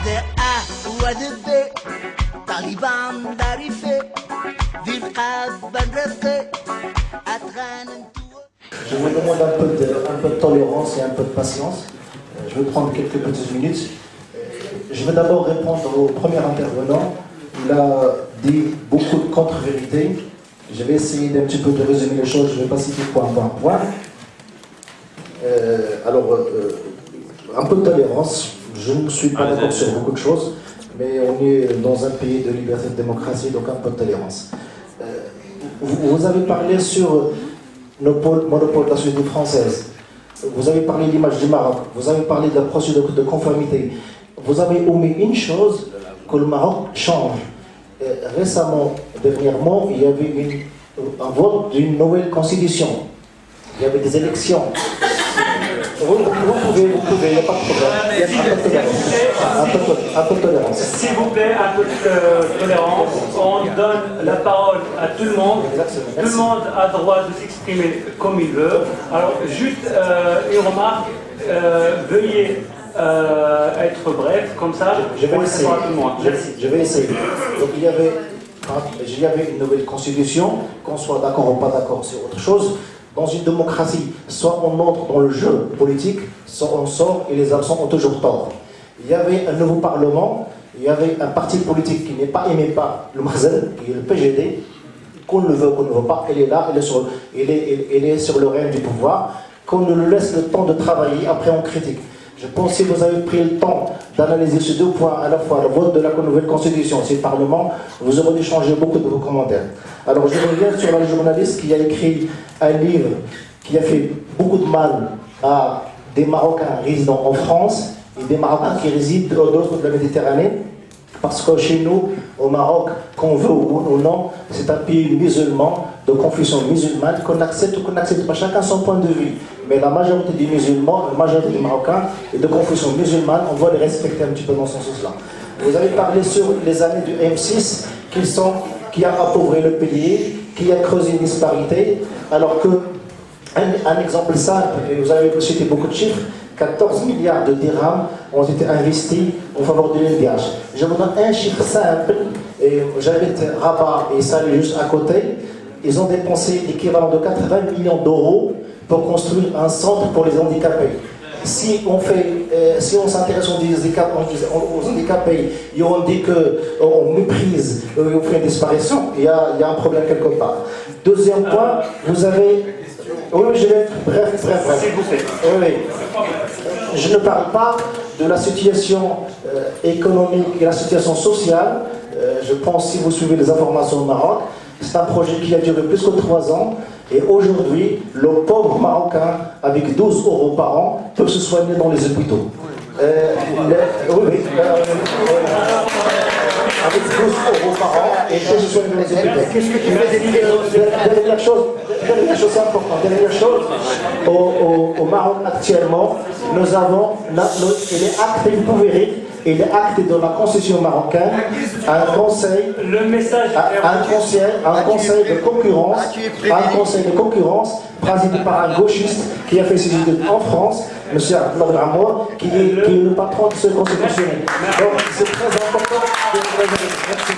Je vous demande un peu de tolérance et un peu de patience. Je vais prendre quelques petites minutes. Je vais d'abord répondre au premier intervenant. Il a dit beaucoup de contre-vérités. Je vais essayer d'un petit peu de résumer les choses. Je ne vais pas citer point par point. Un peu de tolérance. Je ne suis pas d'accord sur beaucoup de choses, mais on est dans un pays de liberté et de démocratie, donc un peu de tolérance. Vous avez parlé sur le monopole de la société française. Vous avez parlé de l'image du Maroc. Vous avez parlé de la procédure de conformité. Vous avez omis une chose, que le Maroc change. Récemment, dernièrement, il y avait un vote d'une nouvelle constitution. Il y avait des élections. Vous pouvez, il n'y a pas de problème. Un peu de tolérance. S'il vous plaît, un peu de tolérance. On donne la parole à tout le monde. Tout le monde a droit de s'exprimer comme il veut. Alors, juste une remarque. Veuillez être bref, comme ça, je vais essayer. À tout le monde. Je vais essayer. Donc, il y avait une nouvelle constitution, qu'on soit d'accord ou pas d'accord, c'est autre chose. Dans une démocratie, soit on entre dans le jeu politique, soit on sort et les absents ont toujours tort. Il y avait un nouveau parlement, il y avait un parti politique qui n'est pas aimé par le Makhzen, qui est le PGD, qu'on le veut, qu'on ne veut pas, il est là, il est sur le règne du pouvoir, qu'on ne lui laisse le temps de travailler, après on critique. Je pense que si vous avez pris le temps d'analyser ces deux points, à la fois le vote de la nouvelle constitution et le Parlement, vous aurez dû changer beaucoup de vos commentaires. Alors je reviens sur la journaliste qui a écrit un livre qui a fait beaucoup de mal à des Marocains résidant en France et des Marocains qui résident au nord de la Méditerranée. Parce que chez nous, au Maroc, qu'on veut ou non, c'est un pays musulman, de confession musulmane, qu'on accepte ou qu'on n'accepte pas, chacun son point de vue. Mais la majorité des musulmans, la majorité des Marocains est de confession musulmane, on doit les respecter un petit peu dans ce sens-là. Vous avez parlé sur les années du M6 qui a appauvri le pays, qui a creusé une disparité, alors que, un exemple simple, et vous avez cité beaucoup de chiffres, 14 milliards de dirhams ont été investis en faveur de l'NDH. Je vous donne un chiffre simple, et j'habite Rabat et Salé juste à côté. Ils ont dépensé l'équivalent de 80 millions d'euros pour construire un centre pour les handicapés. Si on s'intéresse aux handicapés et on dit qu'on méprise, on fait une disparition, il y a un problème quelque part. Deuxième point, vous avez... Oui, je vais être bref. S'il vous plaît. Oui. Je ne parle pas de la situation économique et la situation sociale. Je pense, si vous suivez les informations au Maroc, c'est un projet qui a duré plus que 3 ans. Et aujourd'hui, le pauvre Marocain, avec 12 € par an, peut se soigner dans les hôpitaux. Avec 12 € par an, et peut se soigner dans les hôpitaux. Qu'est-ce que tu fais? Dernière chose importante. Dernière chose, au Maroc actuellement, nous avons, il est acté, vous pouvez rire, il est acté dans la constitution marocaine un conseil de concurrence présidé par un gauchiste qui a fait ses études en France, M. Abdel Amour, qui est le patron de ce constitutionnel. Donc c'est très important de vous réserver. Merci.